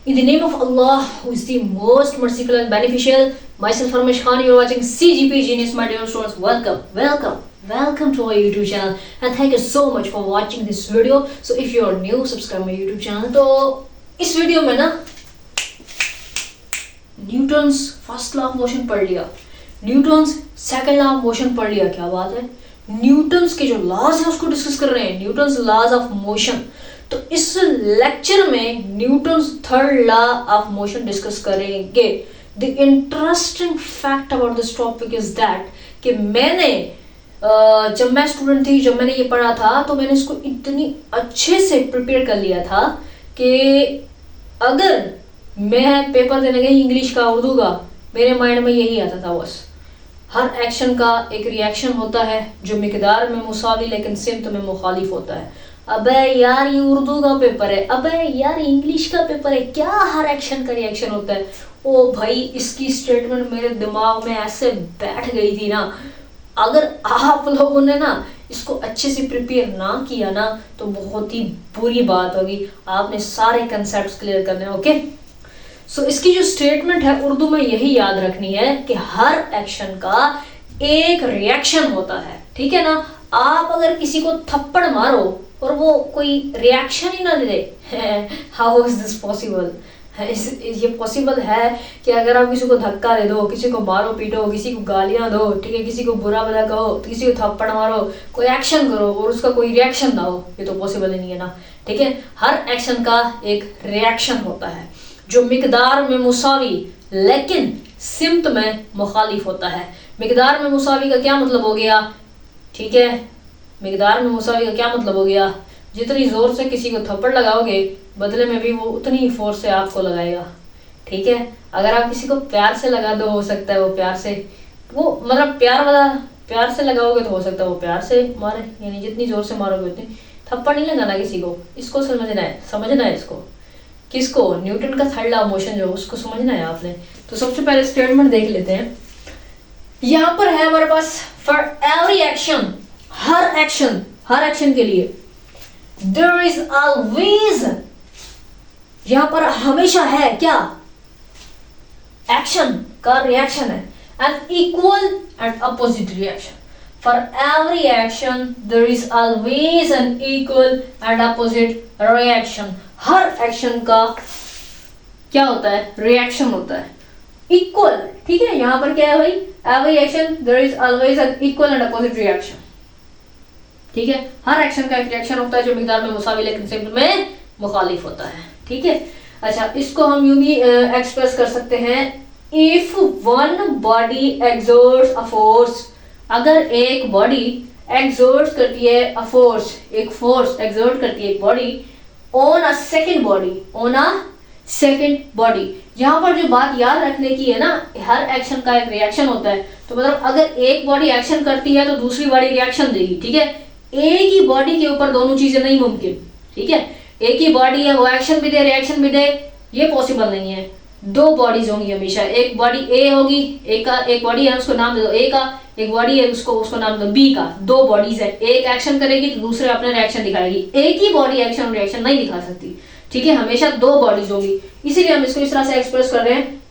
In the name of Allah, who is the most merciful and beneficial, myself Farmish Khan, you are watching CGP Genius, my dear students. Welcome to our YouTube channel, and thank you so much for watching this video. So if you are new, subscribe my YouTube channel. तो इस video में ना Newton's first law of motion पढ़ लिया, Newton's second law of motion पढ़ लिया. क्या बात है, न्यूटन्स के जो लॉज है उसको डिस्कस कर रहे हैं, न्यूटन्स लॉज ऑफ मोशन. तो इस लेक्चर में Newton's third law of motion discuss करेंगे. The interesting fact about this topic is that कि मैंने जब मैं स्टूडेंट थी, जब मैंने ये पढ़ा था तो मैंने इसको इतनी अच्छे से प्रिपेयर कर लिया था कि अगर मैं पेपर देने गई इंग्लिश का, उर्दू का, मेरे माइंड में यही आता था बस. हर एक्शन का एक रिएक्शन होता है जो मिकदार में मुसावी लेकिन सिमत में मुखालिफ होता है. अबे यार ये उर्दू का पेपर है, अबे यार इंग्लिश का पेपर है, क्या हर एक्शन का रिएक्शन होता है. ओ भाई, इसकी स्टेटमेंट मेरे दिमाग में ऐसे बैठ गई थी ना. अगर आप लोगों ने ना इसको अच्छे से प्रिपेयर ना किया ना तो बहुत ही बुरी बात होगी. आपने सारे कंसेप्ट्स क्लियर करने हैं. ओके, सो इसकी जो स्टेटमेंट है उर्दू में यही याद रखनी है कि हर एक्शन का एक रिएक्शन होता है. ठीक है ना. आप अगर किसी को थप्पड़ मारो और वो कोई रिएक्शन ही ना दे, हाउ इज दिस पॉसिबल. ये पॉसिबल है कि अगर आप किसी को धक्का दे दो, किसी को मारो पीटो, किसी को गालियां दो, ठीक है, किसी को बुरा भला कहो, किसी को थप्पड़ मारो, कोई एक्शन करो और उसका कोई रिएक्शन ना हो, ये तो पॉसिबल ही नहीं है ना. ठीक है, हर एक्शन का एक रिएक्शन होता है जो मिकदार में मुसावी लेकिन सिमत में मुखालिफ होता है. मिकदार में मुसावी का क्या मतलब हो गया, ठीक है, मिकदार में मुसावी का क्या मतलब हो गया, जितनी जोर से किसी को थप्पड़ लगाओगे बदले में भी वो उतनी ही फोर्स से आपको लगाएगा. ठीक है, अगर आप किसी को प्यार से लगा दो, हो सकता है वो प्यार से, वो मतलब प्यार से लगाओगे तो हो सकता है वो प्यार से मारे, यानी जितनी जोर से मारोगे उतनी. थप्पड़ नहीं लगाना किसी को, इसको समझना है इसको, किसको, न्यूटन का थर्ड लॉ ऑफ मोशन जो उसको समझना है आपने. तो सबसे पहले स्टेटमेंट देख लेते हैं. यहाँ पर है हमारे पास फॉर एवरी एक्शन, हर एक्शन के लिए देयर इज ऑलवेज, यहां पर हमेशा है क्या, एक्शन का रिएक्शन है, an equal and opposite reaction. For every action there is always an equal and opposite reaction. हर एक्शन का क्या होता है, रिएक्शन होता है, इक्वल. ठीक है, यहां पर क्या है भाई, every action there is always an equal and opposite reaction. ठीक है, हर एक्शन का एक रिएक्शन होता है जो मिकदार में मुसावी लेकिन सिमत में मुखालिफ होता है. ठीक है, अच्छा, इसको हम यूं भी एक्सप्रेस कर सकते हैं, if one body exerts a force, अगर एक बॉडी एक्सर्ट करती है अ फोर्स, एक फोर्स एक्सर्ट करती है एक body on a second body. यहाँ पर जो बात याद रखने की है ना, हर एक्शन का एक रिएक्शन होता है. तो मतलब अगर एक बॉडी एक्शन करती है तो दूसरी बॉडी रिएक्शन देगी. ठीक है, एक ही बॉडी के ऊपर दोनों चीजें नहीं मुमकिन. ठीक है, एक ही बॉडी है वो एक्शन भी दे रिएक्शन भी दे, ये पॉसिबल नहीं है. दो बॉडीज होंगी हमेशा, एक बॉडी ए होगी, एक बॉडी है उसको नाम दे दो ए का, एक बॉडी है उसको नाम दो बी का. दो बॉडीज है, एक एक्शन करेगी तो दूसरे अपने रिएक्शन दिखाएगी. एक ही बॉडी एक्शन रिएक्शन नहीं दिखा सकती. ठीक है, हमेशा दो बॉडीज होगी. इसीलिए हम इसको इस तरह से एक्सप्रेस कर रहे हैं,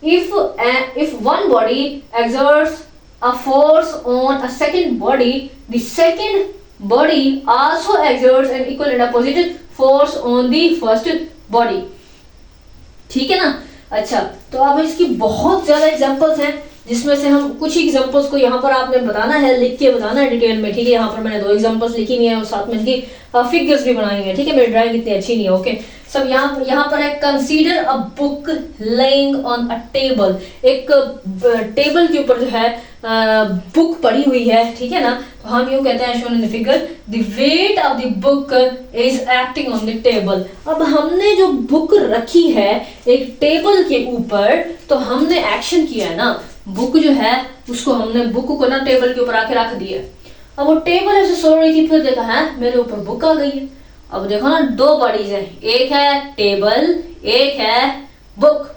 if one body exerts a force on a second body, the second body also exerts an equal and opposite force on the first body. ठीक है ना. अच्छा, तो अब इसकी बहुत ज्यादा एग्जांपल्स हैं जिसमें से हम कुछ एग्जांपल्स को यहाँ पर आपने बताना है, लिख के बताना है डिटेल में. ठीक है, यहाँ पर मैंने दो एग्जांपल्स लिखी हुई हैं और साथ में इनकी फिगर्स भी बनाई हैं. ठीक है, मेरी ड्राइंग इतनी अच्छी नहीं है. ओके, सब यहाँ पर है, consider a book laying on a table. एक टेबल के ऊपर जो है बुक पड़ी हुई है. ठीक है ना, तो हम यूं कहते हैं, shown in the figure, the weight of the book is acting on the table. अब हमने जो बुक रखी है एक टेबल के ऊपर, तो हमने एक्शन किया है ना, बुक जो है उसको हमने बुक को ना टेबल के ऊपर आके रख दिया. अब वो टेबल ऐसे सो रही थी, फिर देखा है मेरे ऊपर बुक आ गई है. अब देखो ना, दो बॉडीज है, एक है टेबल, एक है बुक.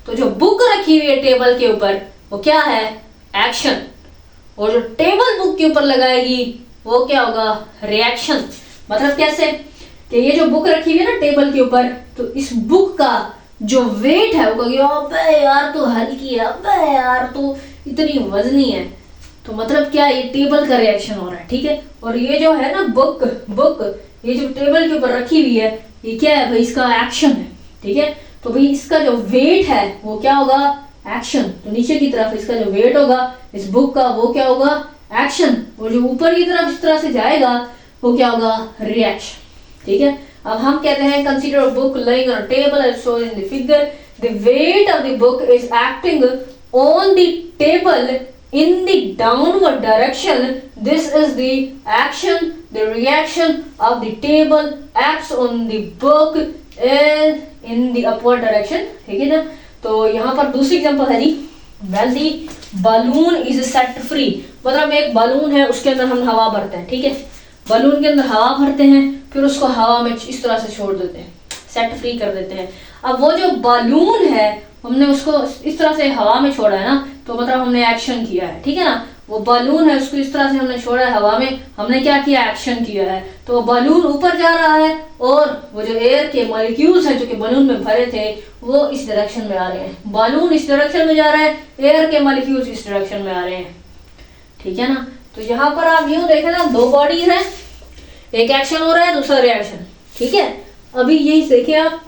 तो जो बुक रखी हुई है टेबल के ऊपर वो क्या है, एक्शन, और जो टेबल बुक के ऊपर लगाएगी वो क्या होगा, रिएक्शन. मतलब कैसे कि ये जो बुक रखी हुई है ना टेबल के ऊपर, तो इस बुक का जो वेट है वो कहोगे अबे यार तो हल्की है, अबे यार तो इतनी वजनी है। तो मतलब क्या, ये टेबल का रिएक्शन हो रहा है, ठीक है। और ये जो है ना बुक ये जो टेबल के ऊपर रखी हुई है, ये क्या है भाई, इसका एक्शन है, ठीक है। तो भाई इसका जो वेट है वो क्या होगा, एक्शन। तो नीचे की तरफ इसका जो वेट होगा इस बुक का वो क्या होगा, एक्शन। और जो ऊपर की तरफ इस तरह से जाएगा वो क्या होगा, रिएक्शन, ठीक है। अब हम कहते हैं consider a book lying on a table as shown in the figure, the weight of the book is acting on the table in the downward direction. This is the action. The reaction of the table acts on the book and in the upward direction, ठीक है ना। तो यहाँ पर दूसरी example है जी, when the balloon is set free, मतलब एक बालून है उसके अंदर हम हवा भरते हैं, ठीक है। बालून के अंदर हवा भरते हैं, फिर उसको हवा में इस तरह से छोड़ देते हैं, सेट फ्री कर देते हैं। अब वो जो बालून है हमने उसको इस तरह से हवा में छोड़ा है ना, तो मतलब हमने एक्शन किया है, ठीक है ना। वो बालून है उसको इस तरह से हमने छोड़ा है हवा में, हमने क्या किया, एक्शन किया है। तो बालून ऊपर जा रहा है और वो जो एयर के मॉलिक्यूल्स हैं जो कि बालून में भरे थे वो इस डायरेक्शन में आ रहे हैं। बालून इस डायरेक्शन में जा रहा है, एयर के मॉलिक्यूल्स इस डायरेक्शन में आ रहे हैं, ठीक है ना। तो यहाँ पर आप यूं देखें ना, दो बॉडीज हैं, एक एक्शन हो रहा है दूसरा रिएक्शन, ठीक है। अभी यही देखिए आप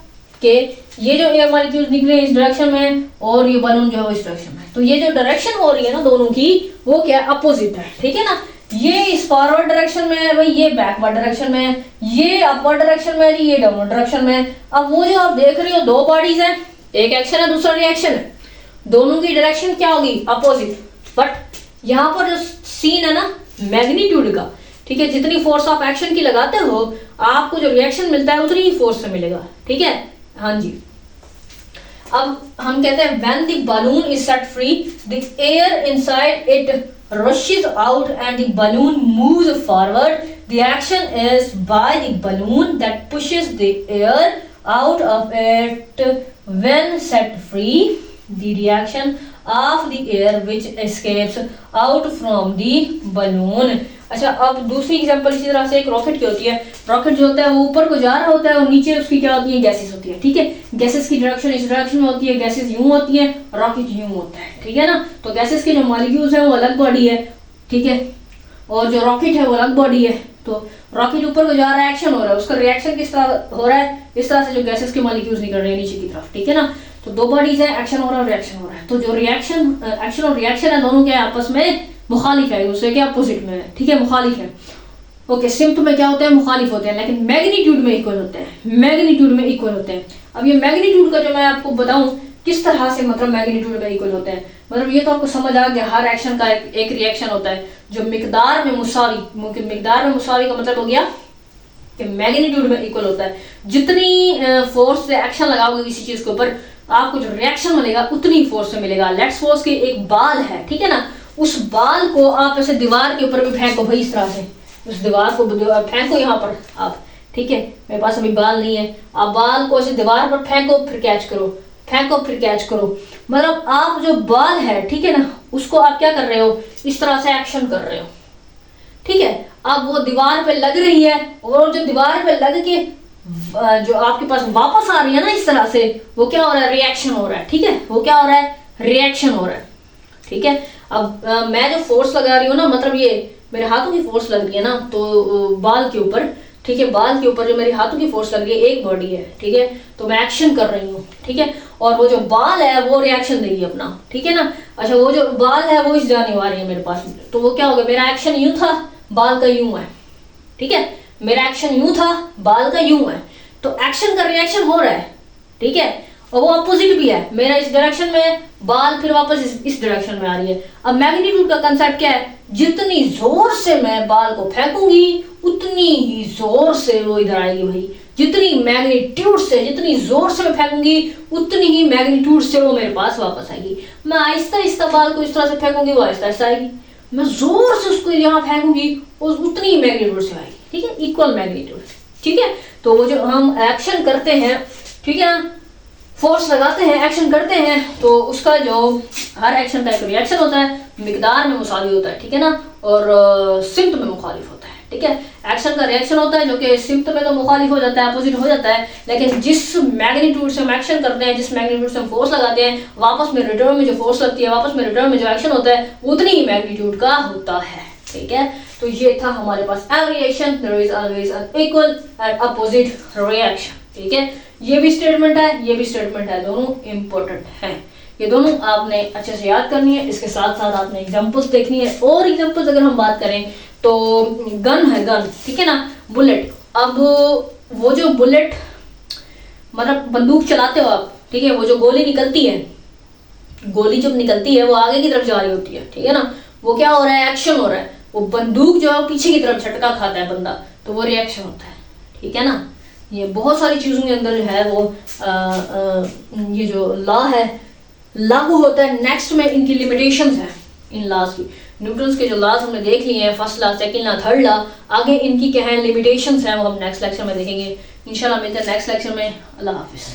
कि ये जो एयर मॉलिक्यूल्स निकले इस डायरेक्शन में और ये बलून जो है इस डायरेक्शन में, तो ये जो डायरेक्शन हो रही है ना दोनों की वो क्या अपोजिट है, ठीक है ना। ये इस फॉरवर्ड डायरेक्शन में है भाई, ये बैकवर्ड डायरेक्शन में है, ये अपवर्ड डायरेक्शन में है जी, ये डाउनवर्ड डायरेक्शन में है। अब वो जो आप देख रहे हो दो बॉडीज हैं, एक एक्शन है दूसरा रिएक्शन है, दोनों की डायरेक्शन क्या होगी, अपोजिट। बट यहाँ पर जो सीन है ना मैग्नीट्यूड का, ठीक है, जितनी फोर्स आप एक्शन की लगाते हो आपको जो रिएक्शन मिलता है उतनी ही फोर्स से मिलेगा, ठीक है। हाँ जी, अब हम कहते हैं when the balloon is set free, the air inside it rushes out and the balloon moves forward. The action is by the balloon that pushes the air out of it when set free. The reaction of the air which escapes out from the balloon. अच्छा, अब दूसरी example इसी तरह से एक rocket की होती है। रॉकेट जो होता है वो ऊपर को जा रहा होता है और नीचे उसकी क्या होती है, गैसेस होती है, ठीक है। गैसेस की डायरेक्शन इस डायरेक्शन में होती है, गैसेस यूं होती है, रॉकेट यूं होता है, ठीक है ना। तो गैसेस के जो मॉलिक्यूल्स हैं वो अलग बॉडी है, ठीक है, और जो रॉकेट है वो अलग बॉडी है। तो रॉकेट ऊपर को जा रहा है, एक्शन हो रहा है, उसका रिएक्शन किस तरह हो रहा है, इस तरह से जो गैसेस के मॉलिक्यूल्स निकल रहे हैं नीचे की तरफ, ठीक है ना। तो दो बॉडीज है, एक्शन हो रहा है और रिएक्शन हो रहा है। तो जो एक्शन और रिएक्शन है दोनों क्या है, आपस में मुखालिफ है, उससे क्या अपोजिट में है, ठीक है, मुखालिफ है। ओके, सिम्प्ट में क्या होते हैं, मुखालिफ होते हैं, लेकिन मैग्नीट्यूड में इक्वल होते हैं, मैग्नीट्यूड में इक्वल होते हैं। अब ये मैग्नीट्यूड का जो मैं आपको बताऊं किस तरह से मतलब मैग्नीट्यूड में इक्वल होते हैं, मतलब ये तो आपको समझ आ गया, हर एक्शन का एक रिएक्शन होता है जो मिकदार में मुसावी, मिकदार में मुसावी का मतलब हो गया कि मैग्नीट्यूड में इक्वल होता है। जितनी फोर्स से एक्शन लगाओगे किसी चीज के ऊपर आपको जो रिएक्शन मिलेगा उतनी फोर्स से मिलेगा। लेट्स सपोज कि एक बाल है, ठीक है ना, उस बाल को आप ऐसे दीवार के ऊपर भी फेंको भाई, इस तरह से उस दीवार को फेंको यहाँ पर आप, ठीक है, मेरे पास अभी बाल नहीं है, आप बाल को ऐसे दीवार पर फेंको फिर कैच करो, फेंको फिर कैच करो, मतलब आप जो बाल है, ठीक है ना, उसको आप क्या कर रहे हो, इस तरह से एक्शन कर रहे हो, ठीक है। अब वो दीवार पे लग रही है और जो दीवार पे लग के जो आपके पास वापस आ रही है ना इस तरह से, वो क्या हो रहा है, रिएक्शन हो रहा है, ठीक है, वो क्या हो रहा है, रिएक्शन हो रहा है, ठीक है। अब मैं जो फोर्स लगा रही हूँ ना, मतलब ये मेरे हाथों की फोर्स लग रही है ना, तो बाल के ऊपर, ठीक है, बाल के ऊपर जो मेरे हाथों की फोर्स लग रही है, एक बॉडी है, ठीक है, तो मैं एक्शन कर रही हूँ, ठीक है, और वो जो बाल है वो रिएक्शन देगी अपना, ठीक है ना। अच्छा, वो जो बाल है वो इस जाने वाली है मेरे पास, तो वो क्या हो गया, मेरा एक्शन यूं था, बाल का यूं है, ठीक है, मेरा एक्शन यूं था, बाल का यूं है, तो एक्शन का रिएक्शन हो रहा है, ठीक है, और वो अपोजिट भी है, मेरा इस डायरेक्शन में, बाल फिर वापस इस डायरेक्शन में आ रही है। अब मैग्नीट्यूड का कंसेप्ट क्या है, जितनी जोर से मैं बाल को फेंकूंगी उतनी ही जोर से वो इधर आएगी भाई, जितनी मैग्नीट्यूड से, जितनी जोर से मैं फेंकूंगी उतनी ही मैग्नीट्यूड से वो मेरे पास वापस आएगी। मैं आहिस्ता आहिस्ता बाल को इस तरह से फेंकूंगी, वो आहिस्ता आहिस्ता आएगी, मैं जोर से उसको यहाँ फेंकूंगी उतनी ही मैग्नीट्यूड से आएगी, ठीक है, इक्वल मैग्नीट्यूड, ठीक है। तो वो जो हम एक्शन करते हैं, ठीक है, फोर्स लगाते हैं, एक्शन करते हैं, तो उसका जो हर एक्शन का एक रिएक्शन होता है, मिकदार में मुसावी होता है, ठीक है ना, और सिम्प्ट में मुखालिफ होता है। ठीक है। एक्शन का रिएक्शन होता है जो कि सिम्टम में तो मुखालिफ हो जाता है, अपोजिट हो जाता है, लेकिन जिस मैग्नीट्यूड से हम एक्शन करते हैं, जिस मैग्नीट्यूड से हम फोर्स लगाते हैं, वापस में रिटर्न में जो फोर्स लगती है, वापस में रिटर्न में जो एक्शन होता है उतनी ही मैग्नीट्यूड का होता है, ठीक है। तो ये था हमारे पास every reaction there is always an equal and opposite reaction, ठीक है। ये भी स्टेटमेंट है, ये भी स्टेटमेंट है, दोनों इंपॉर्टेंट है, ये दोनों आपने अच्छे से याद करनी है। इसके साथ साथ आपने एग्जांपल्स देखनी है, और एग्जांपल्स अगर हम बात करें तो गन है, गन, ठीक है ना, बुलेट। अब वो जो बुलेट मतलब बंदूक चलाते हो आप, ठीक है, वो जो गोली निकलती है, गोली जब निकलती है वो आगे की तरफ जा रही होती है, ठीक है ना, वो क्या हो रहा है, एक्शन हो रहा है। वो बंदूक जो है पीछे की तरफ झटका खाता है बंदा, तो वो रिएक्शन होता है, ठीक है ना। ये बहुत सारी चीज़ों के अंदर जो है वो ये जो लॉ है लागू होता है। नेक्स्ट में इनकी लिमिटेशंस है, इन लॉज की, न्यूटन्स के जो लॉज हमने देख लिए हैं, first law, second law, third law, आगे इनकी क्या है लिमिटेशंस हैं वो हम नेक्स्ट लेक्चर में देखेंगे इंशाल्लाह। मिलते हैं नेक्स्ट लेक्चर में। अल्लाह हाफिज़।